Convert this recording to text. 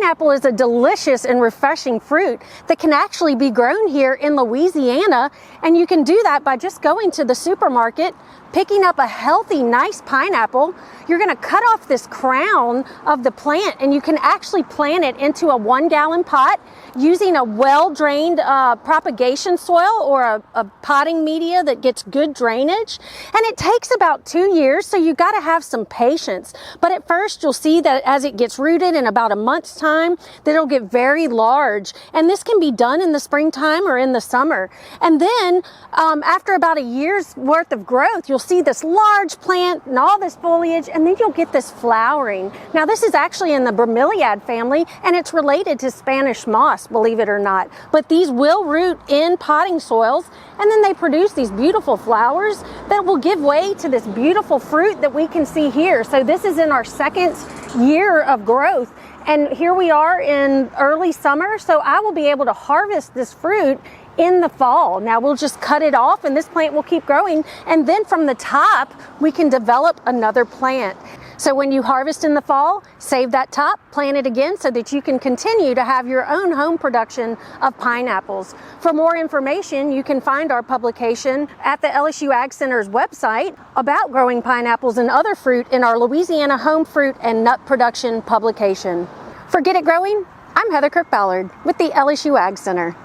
Pineapple is a delicious and refreshing fruit that can actually be grown here in Louisiana, and you can do that by just going to the supermarket, picking up a healthy, nice pineapple. You're gonna cut off this crown of the plant, and you can actually plant it into a 1-gallon pot using a well-drained propagation soil or a potting media that gets good drainage. And it takes about 2 years, so you gotta have some patience. But at first you'll see that as it gets rooted in about a month's time, that it'll get very large. And this can be done in the springtime or in the summer. And then after about a year's worth of growth, you'll see this large plant and all this foliage, and then you'll get this flowering. Now this is actually in the bromeliad family, and it's related to Spanish moss, believe it or not. But these will root in potting soils, and then they produce these beautiful flowers that will give way to this beautiful fruit that we can see here. So this is in our second year of growth, and here we are in early summer, so I will be able to harvest this fruit in the fall. Now we'll just cut it off, and this plant will keep growing, and then from the top we can develop another plant. So when you harvest in the fall, save that top, plant it again so that you can continue to have your own home production of pineapples. For more information, you can find our publication at the LSU Ag Center's website about growing pineapples and other fruit in our Louisiana Home Fruit and Nut Production publication. For Get It Growing, I'm Heather Kirk Ballard with the LSU Ag Center.